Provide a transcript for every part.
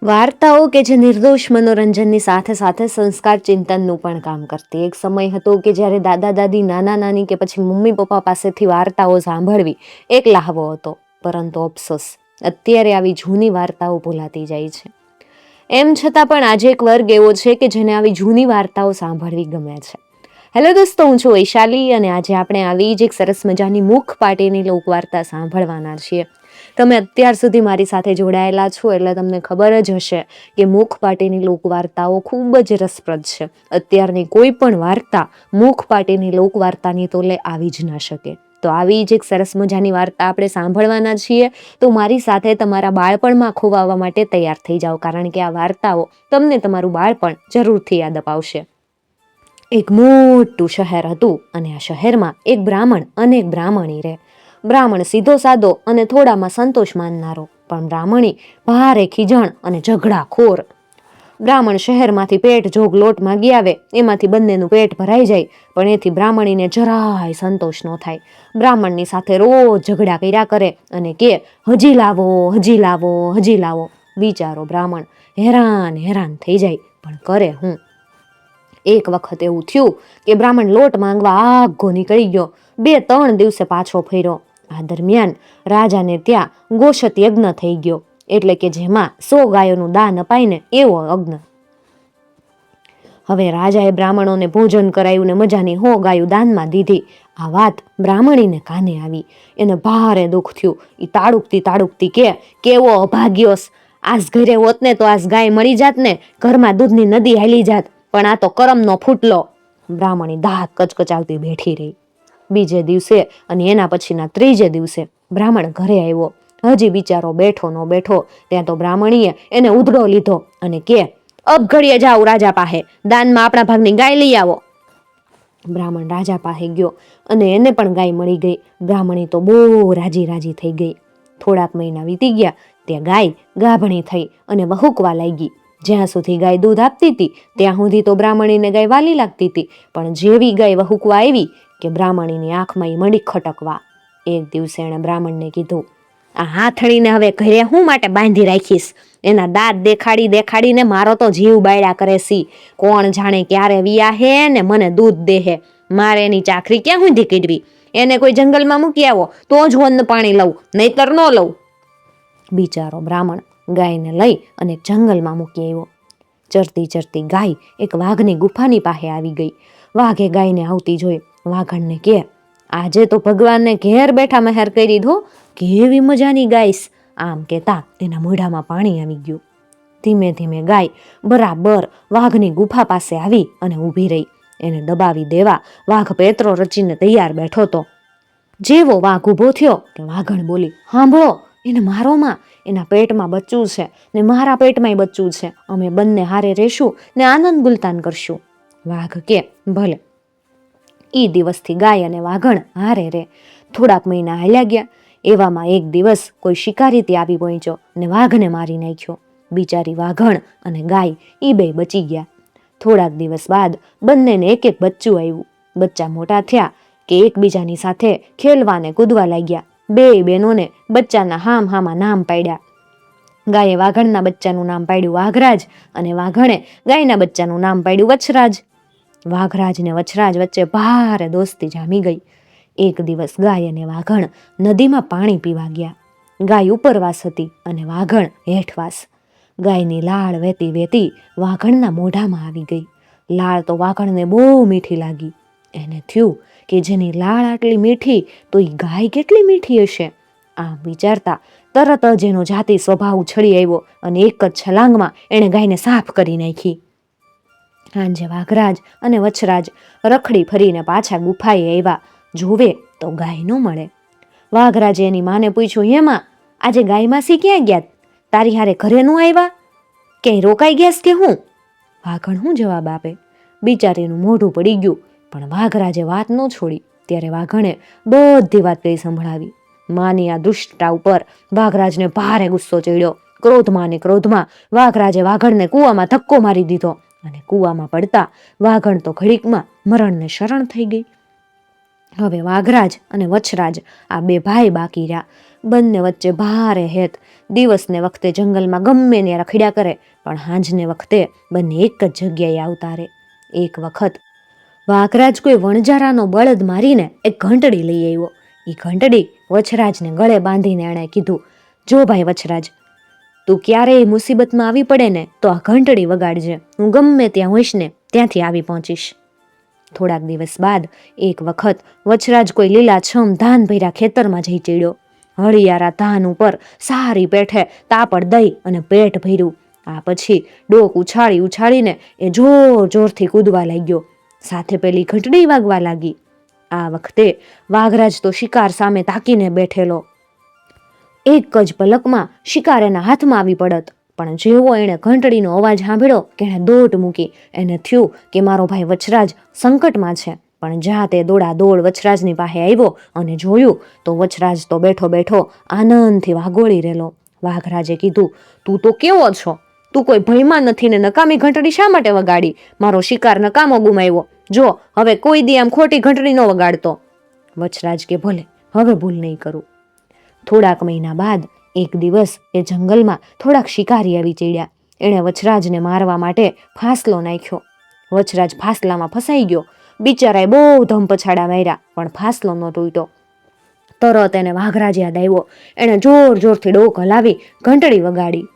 વાર્તાઓ કે જે નિર્દોષ મનોરંજનની સાથે સાથે સંસ્કાર ચિંતનનું પણ કામ કરતી. એક સમય હતો કે જ્યારે દાદા દાદી, નાના નાની કે પછી મમ્મી પપ્પા પાસેથી વાર્તાઓ સાંભળવી એક લહાવો હતો. પરંતુ અફસોસ, અત્યારે આવી જૂની વાર્તાઓ ભૂલાતી જાય છે. એમ છતાં પણ આજે એક વર્ગ એવો છે કે જેને આવી જૂની વાર્તાઓ સાંભળવી ગમે છે. હેલો દોસ્તો, હું છું વૈશાલી અને આજે આપણે આવી જ એક સરસ મજાની મુખ પાટીની લોકવાર્તા સાંભળવાના છીએ. તમે અત્યાર સુધી મારી સાથે જોડાયેલા છો એટલે તમને ખબર જ હશે કે મુખ પાટીની લોકવાર્તાઓ ખૂબ જ રસપ્રદ છે. અત્યારની કોઈ પણ વાર્તા મુખ પાટીની લોકવાર્તાની તોલે આવી જ ન શકે. તો આવી જ એક સરસ મજાની વાર્તા આપણે સાંભળવાના છીએ. તો મારી સાથે તમારા બાળપણમાં ખોવાવા માટે તૈયાર થઈ જાઓ, કારણ કે આ વાર્તાઓ તમને તમારું બાળપણ જરૂરથી યાદ અપાવશે. એક મોટું શહેર હતું અને આ શહેરમાં એક બ્રાહ્મણ અને એક બ્રાહ્મણી રહે. બ્રાહ્મણ સીધો સાદો અને થોડામાં સંતોષ માનનારો, પણ બ્રાહ્મણી ભારે ખીજણ અને ઝઘડાખોર. બ્રાહ્મણ શહેરમાંથી પેટ જોગ લોટ માગી આવે, એમાંથી બંનેનું પેટ ભરાઈ જાય, પણ એથી બ્રાહ્મણીને જરાય સંતોષ ન થાય. બ્રાહ્મણની સાથે રોજ ઝઘડા કર્યા કરે અને કે હજી લાવો, હજી લાવો, હજી લાવો. વિચારો બ્રાહ્મણ હેરાન થઈ જાય, પણ કરે હું? એક વખત એવું થયું કે બ્રાહ્મણ લોટ માંગવા આઘો નીકળી ગયો. 2-3 દિવસે પાછો ફર્યો. આ દરમિયાન રાજાને ત્યાં ગોષત યજ્ઞ થઈ ગયો, એટલે કે જેમાં 100 ગાયોનું દાન અપાય ને એવો યજ્ઞ. હવે રાજાએ બ્રાહ્મણોને ભોજન કરાયું ને મજાની 100 ગાયું દાનમાં દીધી. આ વાત બ્રાહ્મણીને કાને આવી. એને ભારે દુઃખ થયું. એ તાડુકતી કે કેવો અભાગ્યોસ, આજ ઘરે હોત ને તો આજ ગાય મળી જાત ને, ઘરમાં દૂધની નદી હાલી જાત, પણ આ તો કરમનો ફૂટલો. બ્રાહ્મણી દાંત કચકચાવતી બેઠી રહી. બીજે દિવસે અને એના પછીના 3જે દિવસે બ્રાહ્મણ ઘરે આવ્યો. હજી બિચારો બેઠો ન બેઠો ત્યાં તો બ્રાહ્મણીએ એને ઉધડો લીધો અને કે અબ ઘડીએ જાઓ રાજા પાસે, દાનમાં આપણા ભાગની ગાય લઈ આવો. બ્રાહ્મણ રાજા પાસે ગયો અને એને પણ ગાય મળી ગઈ. બ્રાહ્મણી તો બહુ રાજી થઈ ગઈ. થોડાક મહિના વીતી ગયા, ત્યાં ગાય ગાભણી થઈ અને વહુકવા લાગી. જ્યાં સુધી ગાય દૂધ આપતી હતી ત્યાં સુધી તો બ્રાહ્મણીને ગાય વાલી લાગતી હતી, પણ જેવી ગાય વહુકવા આવી કે બ્રાહ્મણીની આંખમાં ઈ મળી ખટકવા. એક દિવસે એણે બ્રાહ્મણને કીધું, આ હાથણીને હવે ઘરે હું માટે બાંધી રાખીશ? એના દાંત દેખાડીને મારો તો જીવ બાળ્યા કરે સી. કોણ જાણે ક્યારે વિયાહે ને મને દૂધ દેહે. મારે એની ચાકરી ક્યાં સુધી કીધવી? એને કોઈ જંગલમાં મૂકી આવો તો જ અન્ન પાણી લઉં, નહીતર ન લઉં. બિચારો બ્રાહ્મણ ગાયને લઈ અને જંગલમાં મૂકી આવ્યો. ચરતી ગાય એક વાઘની ગુફાની પાસે આવી ગઈ. વાઘે ગાયને આવતી જોઈ વાઘણને કે આજે તો ભગવાનને ઘેર બેઠા મહેર કરી દીધો, કેવી મજાની ગાઈસ. આમ કેતા એના મોઢામાં પાણી આવી ગયું. ધીમે ધીમે ગાય બરાબર વાઘની ગુફા પાસે આવી અને ઊભી રહી. એને દબાવી દેવા વાઘ પેતરો રચીને તૈયાર બેઠો તો. જેવો વાઘ ઊભો થયો કે વાઘણ બોલી, સાંભળો, એને મારોમાં, એના પેટમાં બચ્ચું છે ને મારા પેટમાંય બચ્ચું છે. અમે બંને હારે રહેશું ને આનંદ ગુલતાન કરશું. વાઘ કે ભલે. ઈ દિવસથી ગાય અને વાઘણ હારે રે. થોડાક મહિના હાલ્યા ગયા. એવામાં એક દિવસ કોઈ શિકારી ત્યાં આવી પહોંચ્યો ને વાઘને મારી નાખ્યો. બિચારી વાઘણ અને ગાય ઈ બે બચી ગયા. થોડાક દિવસ બાદ બંનેને એક બચ્ચું આવ્યું. બચ્ચા મોટા થયા કે એકબીજાની સાથે ખેલવાને કૂદવા લાગ્યા. બે બહેનોને બચ્ચાના હામા નામ પાડ્યા. ગાયે વાઘણના બચ્ચાનું નામ પાડ્યું વાઘરાજ અને વાઘણે ગાયના બચ્ચાનું નામ પાડ્યું વછરાજ. વાઘરાજ ને વછરાજ વચ્ચે ભારે દોસ્તી જામી ગઈ. એક દિવસ ગાય અને વાઘણ નદીમાં પાણી પીવા ગયા. ગાય ઉપરવાસ હતી અને વાઘણ હેઠવાસ. ગાયની લાળ વહેતી વાઘણના મોઢામાં આવી ગઈ. લાળ તો વાઘણને બહુ મીઠી લાગી. એને થયું કે જેની લાળ આટલી મીઠી તો એ ગાય કેટલી મીઠી હશે. આમ વિચારતા તરત જ એનો જાતિ સ્વભાવ ઉછળી આવ્યો અને એક જ છલાંગમાં એણે ગાયને સાફ કરી નાખી. સાંજે વાઘરાજ અને વછરાજ રખડી ફરીને પાછા ગુફાએ આવ્યા. જોવે તો ગાય ન મળે. વાઘરાજે એની માને પૂછ્યું, હેમાં આજે ગાય માસી ક્યાં ગયા? તારી હારે ઘરે ન આવ્યા? ક્યાંય રોકાઈ ગયાસ કે હું? વાઘણ શું જવાબ આપે? બિચારીનું મોઢું પડી ગયું, પણ વાઘરાજે વાત ન છોડી. ત્યારે વાઘણે બધી વાત કઈ સંભળાવી. માની આ દુષ્ટતા ઉપર વાઘરાજને ભારે ગુસ્સો ચડ્યો. ક્રોધમાં વાઘરાજે વાઘણને કૂવામાં ધક્કો મારી દીધો અને કૂવામાં પડતા વાઘણ તો ઘડીકમાં મરણને શરણ થઈ ગઈ. હવે વાઘરાજ અને વછરાજ આ બે ભાઈ બાકી રહ્યા. બંને વચ્ચે ભારે હેત. દિવસને વખતે જંગલમાં ગમે ને રખડ્યા કરે, પણ હાંજને વખતે બંને એક જ જગ્યાએ આવતા રહે. એક વખત વાઘરાજ કોઈ વણજારાનો બળદ મારીને એક ઘંટડી લઈ આવ્યો. એ ઘંટડી વછરાજને ગળે બાંધીને એણે કીધું, જો ભાઈ વછરાજ, તું ક્યારેય મુસીબતમાં આવી પડે ને તો આ ઘંટડી વગાડજે. હું ગમે ત્યાં હોઈશ ને ત્યાંથી આવી પહોંચીશ. થોડાક દિવસ બાદ એક વખત વછરાજ કોઈ લીલાછમ ધાન ભર્યા ખેતરમાં જઈ ચડ્યો. હળિયારા ધાન ઉપર સારી પેઠે તાપડ દઈ અને પેટ ભર્યું. આ પછી ડોક ઉછાળી ઉછાળીને એ જોર જોરથી કૂદવા લાગ્યો. સાથે પેલી ઘંટડી વાગવા લાગી. આ વખતે વાઘરાજ તો શિકાર સામે તાકીને બેઠેલો. એક જ પલકમાં શિકાર એના હાથમાં આવી પડત. પણ જેવો એણે ઘંટડીનો અવાજ સાંભળ્યો કે એણે દોટ મૂકી. એને થયું કે મારો ભાઈ વછરાજ સંકટમાં છે. પણ જ્યાં તે દોડા દોડ વછરાજની પાસે આવ્યો અને જોયું તો વછરાજ તો બેઠો બેઠો આનંદથી વાગોળી રહેલો. વાઘરાજે કીધું, તું તો કેવો છો? તું કોઈ ભયમાં નથી ને નકામી ઘંટડી શા માટે વગાડી? મારો શિકાર નકામો ગુમાવ્યો. જો હવે કોઈ દી આમ ખોટી ઘંટડી ન વગાડતો. વછરાજ કે ભલે, હવે ભૂલ નહીં કરું. થોડાક મહિના બાદ એક દિવસ એ જંગલમાં થોડાક શિકારી આવી ચડ્યા. એણે વછરાજને મારવા માટે ફાંસલો નાખ્યો. વછરાજ ફાંસલામાં ફસાઈ ગયો. બિચારાએ બહુ ધમપછાડા માર્યા, પણ ફાંસલો ન તૂટ્યો. તરત એને વાઘરાજ યાદ આવ્યો. એણે જોર જોરથી ડોક હલાવી ઘંટડી વગાડી.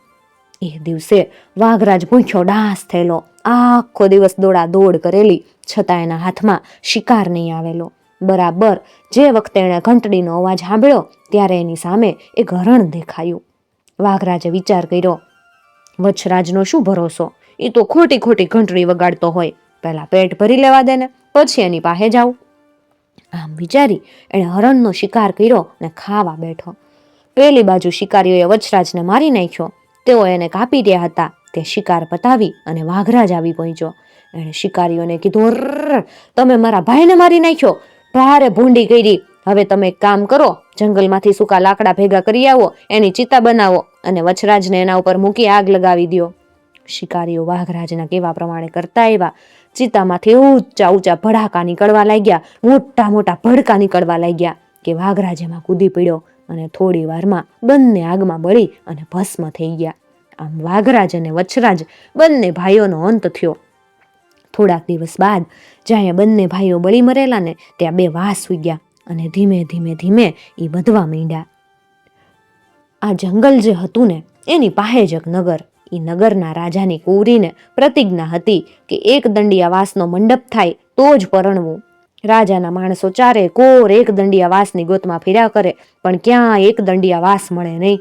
એ દિવસે વાઘરાજ ભૂખ્યો ડાસ થયેલો. આખો દિવસ દોડા દોડ કરેલી, છતાં એના હાથમાં શિકાર નહીં આવેલો. બરાબર જે વખતે એણે ઘંટડીનો અવાજ સાંભળ્યો ત્યારે એની સામે એક હરણ દેખાયું. વાઘરાજે વિચાર કર્યો, વછરાજનો શું ભરોસો? એ તો ખોટી ખોટી ઘંટડી વગાડતો હોય. પહેલા પેટ ભરી લેવા દે ને, પછી એની પાસે જાવ. આમ વિચારી એણે હરણનો શિકાર કર્યો ને ખાવા બેઠો. પેલી બાજુ શિકારીઓએ વછરાજને મારી નાખ્યો. તેઓ એને કાપી રહ્યા હતા. તે શિકાર પતાવી અને વાઘરાજ આવી પહોંચ્યો. એણે શિકારીઓને કીધું, અર્ર, તમે મારા ભાઈને મારી નાખ્યો, ભારે ભૂંડી કરી. હવે તમે એક કામ કરો, જંગલમાંથી સૂકા લાકડા ભેગા કરી આવો, એની ચિતા બનાવો અને વછરાજને એના ઉપર મૂકી આગ લગાવી દો. શિકારીઓ વાઘરાજના કેવા પ્રમાણે કરતા આવ્યા. ચિતામાંથી ઊંચા ઊંચા ભડાકા નીકળવા લાગ્યા. મોટા મોટા ભડકા નીકળવા લાગ્યા કે વાઘરાજ એમાં કૂદી પડ્યો અને થોડી વારમાં બંને આગમાં બળી અને ભસ્મ થઈ ગયા. આમ વાઘરાજ અને વછરાજ બંને ભાઈઓનો અંત થયો. થોડાક દિવસ બાદ જ્યાં બંને ભાઈઓ બળી મરેલા ને ત્યાં બે વાસ ઉગ્યા અને ધીમે ધીમે ધીમે એ વધવા માંડ્યા. આ જંગલ જે હતું ને એની પાસે જ એક નગર. એ નગરના રાજાની કુંવરીને પ્રતિજ્ઞા હતી કે એક દંડિયા વાસનો મંડપ થાય તો જ પરણવું. રાજાના માણસો ચારે કોર એક દંડિયા વાસની ગોતમાં ફર્યા કરે, પણ ક્યાં એક દંડિયા વાસ મળે નહીં.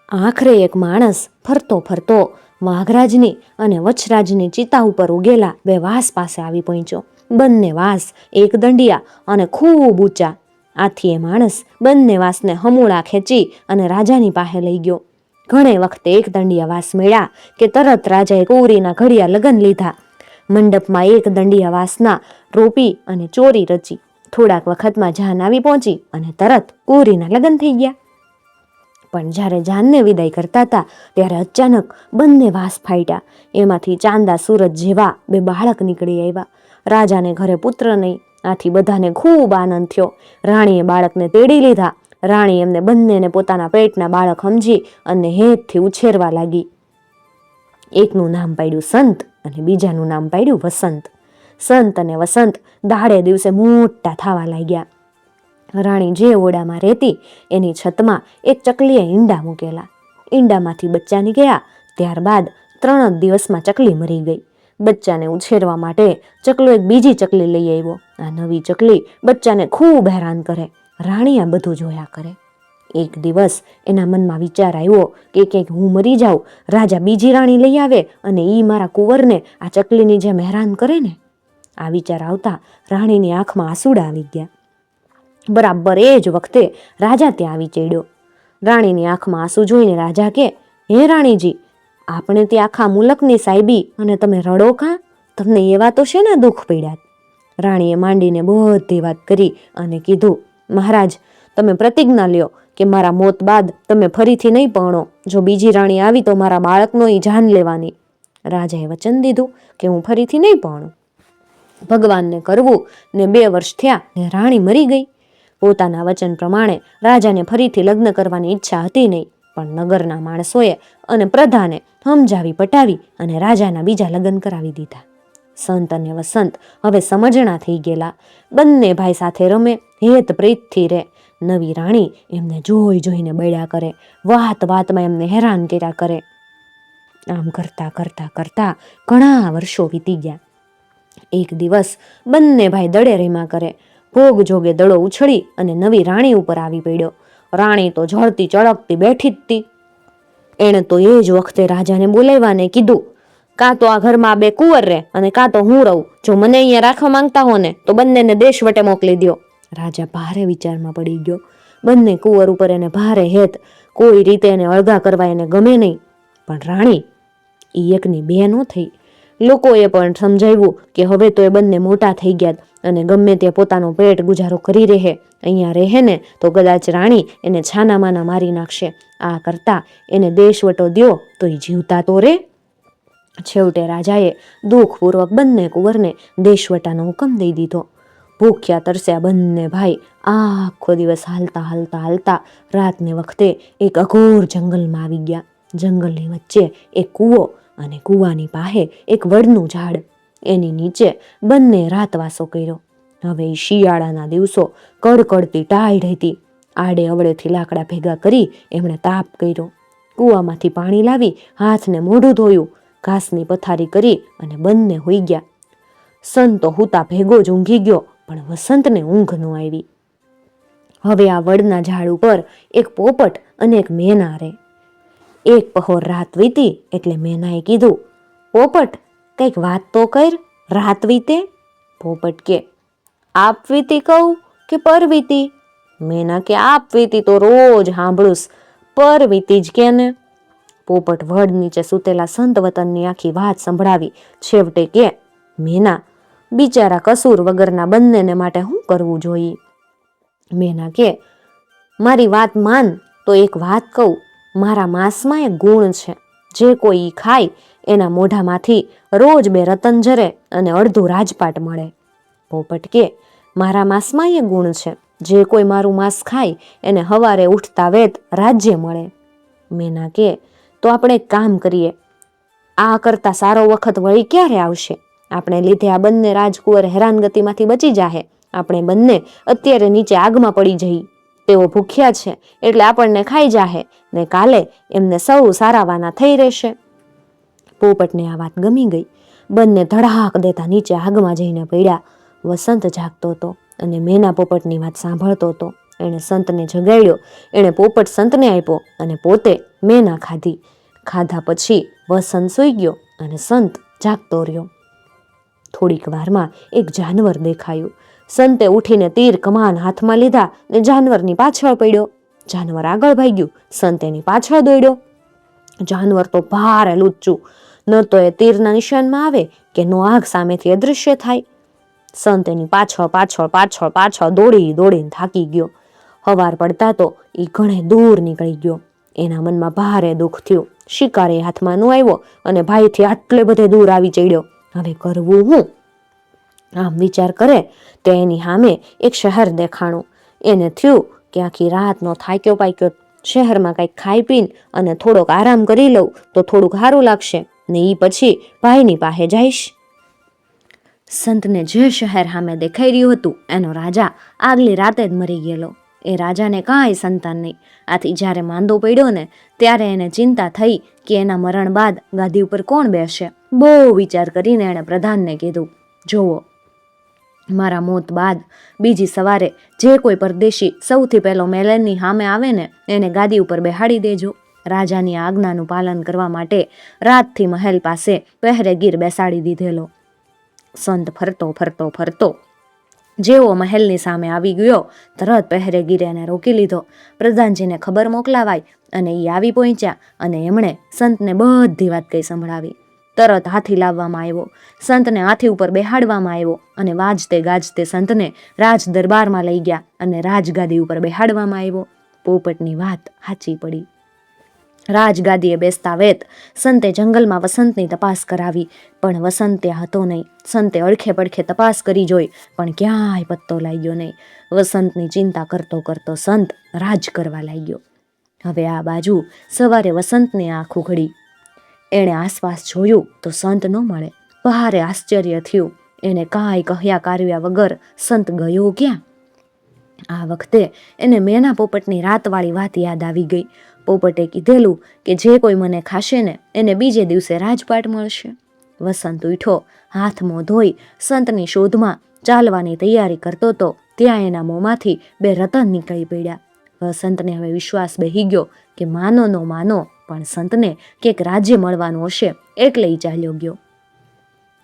આખરે એક માણસ ફરતો ફરતો વાઘરાજની અને વછરાજની ચિતા ઉપર ઉગેલા બે વાસ પાસે આવી પહોંચ્યો. બંને વાસ એક દંડિયા અને ખૂબ ઊંચા. આથી એ માણસ બંને વાસને હમુળા ખેંચી અને રાજાની પાસે લઈ ગયો. ઘણે વખતે એક દંડિયા વાસ મળ્યા કે તરત રાજાએ કુંવરીના ઘડિયા લગ્ન લીધા. મંડપમાં એક દંડિયા વાસના રોપી અને ચોરી રચી. થોડાક વખતમાં જાન આવી પહોંચી અને તરત કુંવરીના લગ્ન થઈ ગયા. પણ જ્યારે જાનને વિદાય કરતા હતા ત્યારે અચાનક બંને વાસ ફાટ્યા. એમાંથી ચાંદા સૂરજ જેવા બે બાળક નીકળી આવ્યા. રાજાને ઘરે પુત્ર નહીં, આથી બધાને ખૂબ આનંદ થયો. રાણીએ બાળકને તેડી લીધા. રાણી એમને બંનેને પોતાના પેટના બાળક સમજી અને હેતથી ઉછેરવા લાગી. એકનું નામ પાડ્યું સંત અને બીજાનું નામ પાડ્યું વસંત. સંત અને વસંત દાડે દિવસે મોટા થવા લાગ્યા. રાણી જે ઓરડામાં રહેતી એની છતમાં એક ચકલીએ ઈંડા મૂકેલા. ઈંડામાંથી બચ્ચા નીકળ્યા. ત્યારબાદ 3 જ દિવસમાં ચકલી મરી ગઈ. બચ્ચાને ઉછેરવા માટે ચકલો એક બીજી ચકલી લઈ આવ્યો. આ નવી ચકલી બચ્ચાને ખૂબ હેરાન કરે. રાણી આ બધું જોયા કરે. એક દિવસ એના મનમાં વિચાર આવ્યો કે ક્યાંક હું મરી જાઉં, રાજા બીજી રાણી લઈ આવે અને ઈ મારા કુંવરને આ ચકલીની જેમ હેરાન કરે ને. આ વિચાર આવતા રાણીની આંખમાં આંસુડા આવી ગયા. બરાબર એ જ વખતે રાજા ત્યાં આવી ચડ્યો. રાણીની આંખમાં આંસુ જોઈને રાજા કે, હે રાણીજી, આપણે ત્યાં આખા મુલકની સાહેબી અને તમે રડો કાં? તમને એવા તો શેના દુઃખ પડ્યા? રાણીએ માંડીને બધી વાત કરી અને કીધું, મહારાજ, તમે પ્રતિજ્ઞા લ્યો કે મારા મોત બાદ તમે ફરીથી નહીં પરણો. જો બીજી રાણી આવી તો મારા બાળકનો ઈ જાન લેવાની. રાજાએ વચન દીધું કે હું ફરીથી નહીં પરણું. ભગવાનને કરવું ને 2 વર્ષ થયા ને રાણી મરી ગઈ. પોતાના વચન પ્રમાણે રાજાને ફરીથી લગ્ન કરવાની ઈચ્છા હતી નહીં, પણ નગરના માણસોએ અને પ્રધાને સમજાવી પટાવી અને રાજાના બીજા લગ્ન કરાવી દીધા. સંત અને વસંત હવે સમજણા થઈ ગયેલા. બંને ભાઈ સાથે રમે, હેત પ્રીતથી રહે. નવી રાણી એમને જોઈ જોઈને બળ્યા કરે, વાત વાતમાં એમને હેરાન કર્યા કરે. આમ કરતા કરતા કરતા ઘણા વર્ષો વીતી ગયા. એક દિવસ બંને ભાઈ દડે રમ્યા કરે. ભોગ જોગે દડો ઉછળી અને નવી રાણી ઉપર આવી પડ્યો. રાણી તો ઝળતી ચળકતી બેઠી જ હતી. એણે તો એ જ વખતે રાજાને બોલાવ્યાને કીધું, કાં તો આ ઘરમાં 2 કુંવર રહે અને કાં તો હું રહું. જો મને અહીંયા રાખવા માંગતા હો ને તો બંનેને દેશ વટે મોકલી દો. રાજા ભારે વિચારમાં પડી ગયો. બંને કુંવર ઉપર એને ભારે હેત, કોઈ રીતે એને અળગા કરવા એને ગમે નહીં. પણ રાણી એ એકની 2 ન થઈ. લોકોએ પણ સમજાવ્યું કે હવે તો એ બંને મોટા થઈ ગયા અને ગમે તે પોતાનો પેટ ગુજારો કરી રહે. અહીંયા રહે ને તો કદાચ રાણી એને છાનામાના મારી નાખશે. આ કરતા એને દેશવટો દ્યો તો એ જીવતા તો રે. છેવટે રાજાએ દુઃખપૂર્વક બંને કુંવરને દેશવટાનો હુકમ દઈ દીધો. ભૂખ્યા તરસ્યા બંને ભાઈ આખો દિવસ હાલતા હાલતા હાલતા રાતને વખતે એક અઘોર જંગલમાં આવી ગયા. જંગલની વચ્ચે એક કૂવો અને કૂવાની પાસે એક વડનું ઝાડ. એની નીચે બંને રાતવાસો કર્યો. હવે શિયાળાના દિવસો, કડકડતી ટાઢ હતી. આડે અવળેથી લાકડા ભેગા કરી એમણે તાપ કર્યો. કૂવામાંથી પાણી લાવી હાથને મોઢું ધોયું, ઘાસની પથારી કરી અને બંને હોઈ ગયા. સંતો હુતા ભેગો જ ઊંઘી ગયો, પણ વસંતને ઊંઘ ન આવી. હવે આ વડના ઝાડ ઉપર એક પોપટ અને એક મેના રહે. એક પહોર રાત વીતી એટલે મેનાએ કીધું, પોપટ કંઈક વાત તો કર, રાત વીતે. પોપટ કે, આપ વીતી કહું કે પર વીતી? મેના કે, આપ વીતી તો રોજ સાંભળું, પર વીતી જ કે ને. પોપટ વડ નીચે સૂતેલા સંત વતનની આખી વાત સંભળાવી. છેવટે કે, મેના બિચારા કસૂર વગરના બંનેને માટે શું કરવું જોઈએ? મેના કે, મારી વાત માન તો એક વાત કહું, મારા માંસમાં એક ગુણ છે. જે કોઈ ખાય એના મોઢામાંથી રોજ 2 રતન જરે અને અડધું રાજપાટ મળે. પોપટ કે, મારા માંસમાં એ ગુણ છે. જે કોઈ મારું માંસ ખાય એને હવારે ઉઠતા વેત રાજ્ય મળે. મેના કે, તો આપણે એક કામ કરીએ, આ કરતા સારો વખત વળી ક્યારે આવશે? આપણે લીધે આ બંને રાજકુંવર હેરાનગતિમાંથી બચી જાહે. આપણે બંને અત્યારે નીચે આગમાં પડી જઈ. તેઓ ભૂખ્યા છે એટલે આપણને ખાઈ જાહે ને કાલે એમને સૌ સારાવાના થઈ રહેશે. પોપટને આ વાત ગમી ગઈ. બંને ધડાક દેતા નીચે આગમાં જઈને પડ્યા. વસંત જાગતો હતો અને મેના પોપટની વાત સાંભળતો હતો. એણે સંતને જગાડ્યો. એણે પોપટ સંતને આપ્યો અને પોતે મેના ખાધી. ખાધા પછી વસંત સૂઈ ગયો અને સંત જાગતો રહ્યો. થોડીક વારમાં એક જાનવર દેખાયું. સંતે ઉઠીને તીર કમાન હાથમાં લીધા ને જાનવરની પાછળ પડ્યો. જાનવર આગળ ભાગ્યું, સંત એની પાછળ દોડ્યો. જાનવર તો ભારે લુચ્ચું, ન તો એ તીરના નિશાનમાં આવે કે નો આગ સામેથી અદૃશ્ય થાય. સંત એની પાછળ પાછળ પાછળ પાછળ દોડી દોડીને થાકી ગયો. હવાર પડતા તો એ ઘણે દૂર નીકળી ગયો. એના મનમાં ભારે દુઃખ થયું. શિકારી હાથમાં ન આવ્યો અને ભાઈથી આટલે બધે દૂર આવી ચડ્યો. હવે કરવું હું? આમ વિચાર કરે તો એની સામે એક શહેર દેખાણું. એને થયું કે આખી રાતનો થાક્યો પાક્યો શહેરમાં કંઈક ખાઈ પીને અને થોડોક આરામ કરી લઉં તો થોડુંક સારું લાગશે ને એ પછી ભાઈની પાસે જઈશ. સંતને જે શહેર સામે દેખાઈ રહ્યું હતું એનો રાજા આગલી રાતે જ મરી ગયેલો. એ રાજાને કાંઈ સંતાન નહીં. આથી જ્યારે માંદો પડ્યો ને ત્યારે એને ચિંતા થઈ કે એના મરણ બાદ ગાદી ઉપર કોણ બેસશે. બહુ વિચાર કરીને એણે પ્રધાનને કીધું, જોવો, મારા મોત બાદ બીજી સવારે જે કોઈ પરદેશી સૌથી પહેલો મેલનની સામે આવે ને એને ગાદી ઉપર બેહાડી દેજો. રાજાની આજ્ઞાનું પાલન કરવા માટે રાતથી મહેલ પાસે પહેરેગીર બેસાડી દીધેલો. સંત ફરતો ફરતો ફરતો જેવો મહેલની સામે આવી ગયો તરત પહેરેગીરે એને રોકી લીધો. પ્રધાનજીને ખબર મોકલાવાઈ અને એ આવી પહોંચ્યા અને એમણે સંતને બધી વાત કઈ સંભળાવી. તરત હાથી લાવવામાં આવ્યો. સંતને હાથી ઉપર બેહાડવામાં આવ્યો અને વાજતે ગાજતે સંતને રાજ દરબારમાં લઈ ગયા અને રાજગાદી ઉપર બેહાડવામાં આવ્યો. પોપટની વાત સાચી પડી. રાજગાદીએ બેસતા વેત સંતે જંગલમાં વસંતની તપાસ કરાવી, પણ વસંત ત્યાં હતો નહીં. સંતે અડખે પડખે તપાસ કરી જોઈ, પણ ક્યાંય પત્તો લાગ્યો નહીં. વસંતની ચિંતા કરતો કરતો સંત રાજ કરવા લાગ્યો. હવે આ બાજુ સવારે વસંતને આંખ ઉઘડી. એણે આસપાસ જોયું તો સંત ન મળે. ભારે આશ્ચર્ય થયું. એને કાંઈ કહ્યા કાર્યા વગર સંત ગયો ક્યાં? આ વખતે એને મેના પોપટની રાતવાળી વાત યાદ આવી ગઈ. પોપટે કીધેલું કે જે કોઈ મને ખાશે ને એને બીજે દિવસે રાજપાટ મળશે. વસંત ઉઠ્યો, હાથ મોં ધોઈ સંતની શોધમાં ચાલવાની તૈયારી કરતો તો ત્યાં એના મોંમાંથી 2 રતન નીકળી પડ્યા. વસંતને હવે વિશ્વાસ બેહી ગયો કે માનો નો માનો પણ સંતને ક્યાંક રાજ્ય મળવાનું હશે, એટલે ઈ ચાલ્યો ગયો.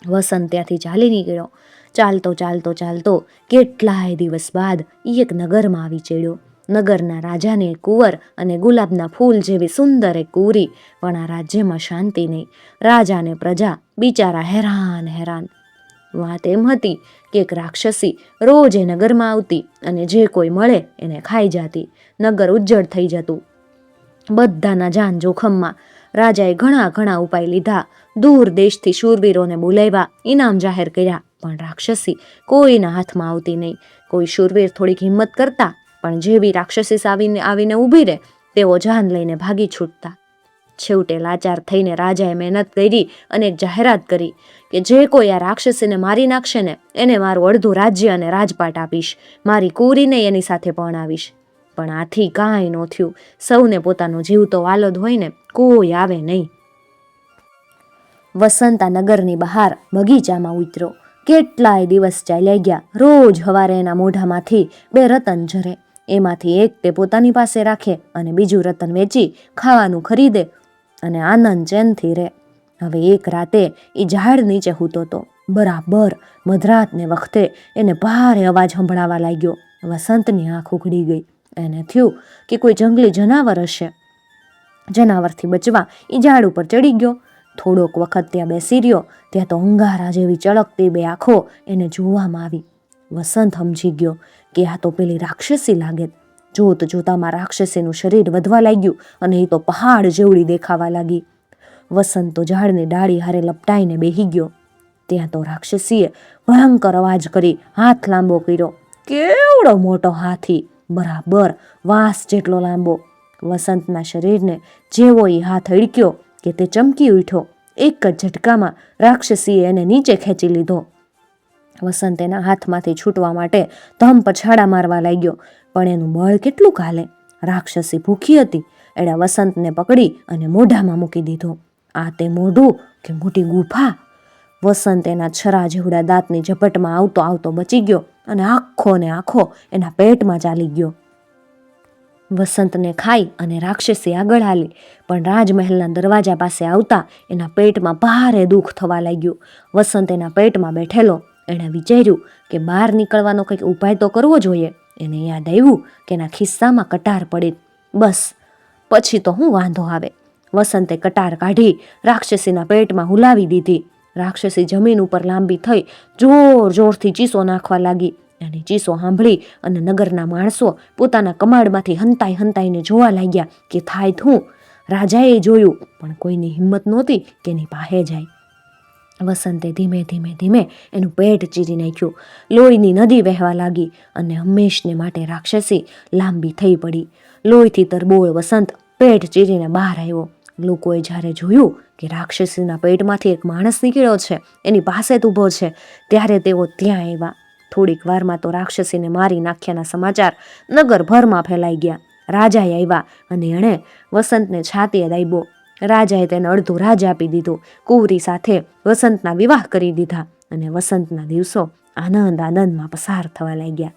વસંત ત્યાંથી ચાલી નીકળ્યો. ચાલતો ચાલતો ચાલતો કેટલાય દિવસ બાદ ઈ એક નગરમાં આવી ચડ્યો. નગરના રાજાને કુંવર અને ગુલાબના ફૂલ જેવી સુંદર એક કુંવરી, પણ આ રાજ્યમાં શાંતિ નહીં. રાજા ને પ્રજા બિચારા હેરાન હેરાન. વાત એમ હતી કે એક રાક્ષસી રોજ એ નગરમાં આવતી અને જે કોઈ મળે એને ખાઈ જાતી. નગર ઉજ્જડ થઈ જતું. બધાના જાન જોખમમાં. રાજાએ ઘણા ઉપાય લીધા. દૂર દેશથી શૂરવીરોને બોલાવ્યા, ઇનામ જાહેર કર્યા, પણ રાક્ષસી કોઈના હાથમાં આવતી નહીં. કોઈ શૂરવીર થોડીક હિંમત કરતા, પણ જેવી રાક્ષસી આવીને ઊભી રહે તેઓ જાન લઈને ભાગી છૂટતા. છેવટે લાચાર થઈને રાજાએ મહેનત કરી અને એક જાહેરાત કરી કે જે કોઈ આ રાક્ષસીને મારી નાખશે ને એને મારું અડધું રાજ્ય અને રાજપાટ આપીશ. મારી કુંવરીને એની સાથે પરણાવીશ. પણ આથી કાંઈ ન થયું. સૌને પોતાનો જીવ તો વાલો જ હોય ને, કોઈ આવે નહીં. વસંત આ નગરની બહાર બગીચામાં ઉતર્યો. કેટલાય દિવસ ચાલ્યા ગયા. રોજ હવારે એના મોઢામાંથી 2 રતન ઝરે. એમાંથી એક તે પોતાની પાસે રાખે અને બીજું રતન વેચી ખાવાનું ખરીદે અને આનંદ ચેનથી રહે. હવે એક રાતે એ ઝાડ નીચે સૂતો હતો. બરાબર મધરાતને વખતે એને ભારે અવાજ સંભળાવા લાગ્યો. વસંતની આંખ ઉઘડી ગઈ. એને થયું કે કોઈ જંગલી જનાવર હશે. જનાવરથી બચવા એ ઝાડ ઉપર ચડી ગયો. થોડોક વખત ત્યાં બેસી રહ્યો. ત્યાં તો અંગારા જેવી ચળકતી 2 આંખો એને જોવામાં આવી. વસંત સમજી ગયો કે આ તો પેલી રાક્ષસી લાગે. જોત જોતામાં રાક્ષસીનું શરીર વધવા લાગ્યું અને એ તો પહાડ જેવડી દેખાવા લાગી. વસંત તો ઝાડની ડાળી હારે લપટાઈને બેહી ગયો. ત્યાં તો રાક્ષસીએ ભયંકર અવાજ કરી હાથ લાંબો કર્યો. કેવડો મોટો હાથી, બરાબર વાંસ જેટલો લાંબો. વસંતના શરીરને જેવો એ હાથ અડક્યો કે તે ચમકી ઉઠ્યો. એક જ ઝટકામાં રાક્ષસીએ એને નીચે ખેંચી લીધો. વસંત એના હાથમાંથી છૂટવા માટે ધમ પછાડા મારવા લાગ્યો, પણ એનું બળ કેટલું કાલે. રાક્ષસી ભૂખી હતી. એણે વસંતને પકડી અને મોઢામાં મૂકી દીધો. આ તે મોઢું કે મોટી ગુફા. વસંત એના છરા જેવડા દાંતની ઝપટમાં આવતો આવતો બચી ગયો અને આખો ને આખો એના પેટમાં ચાલી ગયો. વસંતને ખાઈ અને રાક્ષસી આગળ હાલી, પણ રાજમહેલના દરવાજા પાસે આવતા એના પેટમાં ભારે દુઃખ થવા લાગ્યું. વસંત એના પેટમાં બેઠેલો. એણે વિચાર્યું કે બહાર નીકળવાનો કંઈક ઉપાય તો કરવો જોઈએ. એને યાદ આવ્યું કે એના ખિસ્સામાં કટાર પડી. બસ પછી તો હું વાંધો આવે. વસંતે કટાર કાઢી રાક્ષસીના પેટમાં હુલાવી દીધી. રાક્ષસી જમીન ઉપર લાંબી થઈ જોર જોરથી ચીસો નાખવા લાગી. એની ચીસો સાંભળી અને નગરના માણસો પોતાના કમાડમાંથી હંતાઈને જોવા લાગ્યા કે થાય શું. રાજાએ જોયું, પણ કોઈની હિંમત નહોતી કે એની પાસે જાય. વસંતે ધીમે ધીમે એનું પેટ ચીરી નાખ્યું. લોહીની નદી વહેવા લાગી અને હંમેશને માટે રાક્ષસી લાંબી થઈ પડી. લોહીથી તરબોળ વસંત પેટ ચીરીને બહાર આવ્યો. લોકોએ જ્યારે જોયું કે રાક્ષસીના પેટમાંથી એક માણસ નીકળ્યો છે, એની પાસે જ ઊભો છે, ત્યારે તેઓ ત્યાં આવ્યા. થોડીક વારમાં તો રાક્ષસીને મારી નાખ્યાના સમાચાર નગરભરમાં ફેલાઈ ગયા. રાજાએ આવ્યા અને એણે વસંતને છાતીએ દાબ્યો. રાજાએ તેને અડધું રાજ આપી દીધું. કુંવરી સાથે વસંતના વિવાહ કરી દીધા અને વસંતના દિવસો આનંદમાં પસાર થવા લાગ્યા.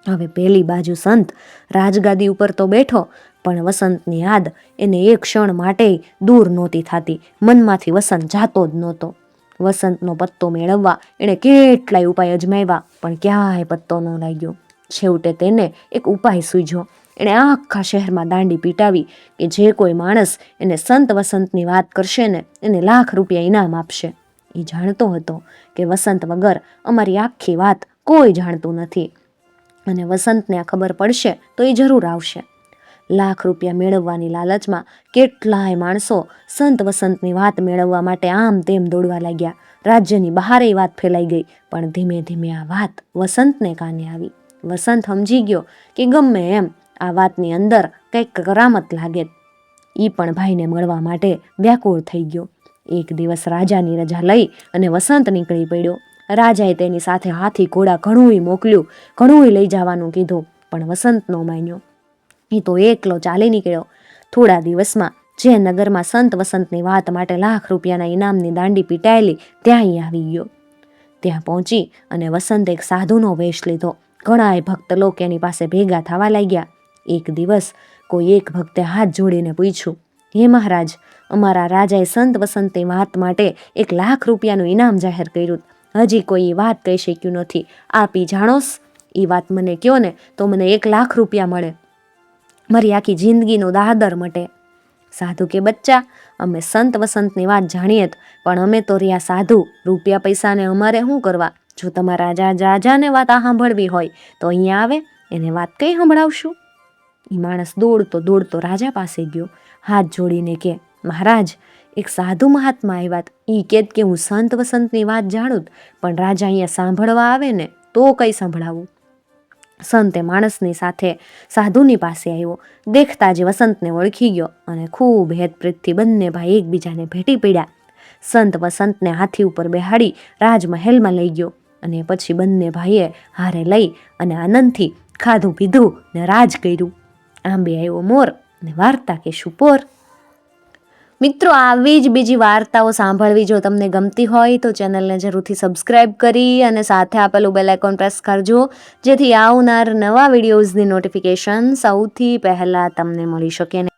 હવે પેલી બાજુ સંત રાજગાદી ઉપર તો બેઠો, પણ વસંતની યાદ એને એક ક્ષણ માટે દૂર નહોતી થતી. મનમાંથી વસંત જાતો જ નહોતો. વસંતનો પત્તો મેળવવા એણે કેટલાય ઉપાય અજમાવ્યા, પણ ક્યાંય પત્તો ન લાગ્યો. છેવટે તેને એક ઉપાય સૂઝ્યો. એણે આખા શહેરમાં દાંડી પીટાવી કે જે કોઈ માણસ એને સંત વસંતની વાત કરશે ને એને ₹1,00,000 ઇનામ આપશે. એ જાણતો હતો કે વસંત વગર અમારી આખી વાત કોઈ જાણતું નથી અને વસંતને આ ખબર પડશે તો એ જરૂર આવશે. લાખ રૂપિયા મેળવવાની લાલચમાં કેટલાય માણસો સંત વસંતની વાત મેળવવા માટે આમ તેમ દોડવા લાગ્યા. રાજ્યની બહારે વાત ફેલાઈ ગઈ, પણ ધીમે ધીમે આ વાત વસંતને કાને આવી. વસંત સમજી ગયો કે ગમે એમ આ વાતની અંદર કંઈક કરામત લાગે. એ પણ ભાઈને મળવા માટે વ્યાકુળ થઈ ગયો. એક દિવસ રાજાની રજા લઈ અને વસંત નીકળી પડ્યો. રાજાએ તેની સાથે હાથી ઘોડા ઘણુંય મોકલ્યું, ઘણુંય લઈ જવાનું કીધું, પણ વસંત ન માન્યો. એ તો એકલો ચાલી નીકળ્યો. થોડા દિવસમાં જે નગરમાં સંત વસંતની વાત માટે લાખ રૂપિયાના ઇનામની દાંડી પીટાયેલી, ત્યાં એ આવી ગયો. ત્યાં પહોંચી અને વસંત એક સાધુનો વેશ લીધો. ઘણાય ભક્ત લોકો એની પાસે ભેગા થવા લાગ્યા. એક દિવસ કોઈ એક ભક્તે હાથ જોડીને પૂછ્યું, હે મહારાજ, અમારા રાજાએ સંત વસંતની વાત માટે 1 લાખ રૂપિયાનું ઇનામ જાહેર કર્યું. હજી કોઈ એ વાત કહી શક્યું નથી. આપ ઈ જાણોસ? એ વાત મને કહો ને તો મને 1 લાખ રૂપિયા મળે, મારી આખી જિંદગીનું દાદર મટે. સાધુ કે, બચ્ચા, અમે સંત વસંતની વાત જાણીએ, પણ અમે તો રહ્યા સાધુ, રૂપિયા પૈસાને અમારે શું કરવા? જો તમારા રાજાને વાત સાંભળવી હોય તો અહીંયા આવે, એને વાત કઈ સંભળાવશું. એ માણસ દોડતો દોડતો રાજા પાસે ગયો. હાથ જોડીને કે, મહારાજ, એક સાધુ મહાત્મા આવ્યા. એ કેત કે હું સંત વસંતની વાત જાણું, પણ રાજા અહીંયા સાંભળવા આવે ને તો કઈ સંભળાવું. સંતે માણસની સાથે સાધુની પાસે આવ્યો. દેખતા જ વસંતને ઓળખી ગયો અને ખૂબ હેતપ્રીતથી બંને ભાઈ એકબીજાને ભેટી પડ્યા. સંત વસંતને હાથી ઉપર બેહાડી રાજમહેલમાં લઈ ગયો અને પછી બંને ભાઈએ હારે લઈ અને આનંદથી ખાધું પીધું ને રાજ કર્યું. આંબે આવ્યો મોર ને વાર્તા કહેશું પોર. મિત્રો, આવી જ બીજી વાર્તાઓ સાંભળવી જો તમને ગમતી હોય તો ચેનલને જરૂરથી સબસ્ક્રાઈબ કરી અને સાથે આપેલું બેલ આઇકોન પ્રેસ કરજો, જેથી આવનાર નવા વિડીયોઝની નોટિફિકેશન સૌથી પહેલાં તમને મળી શકે.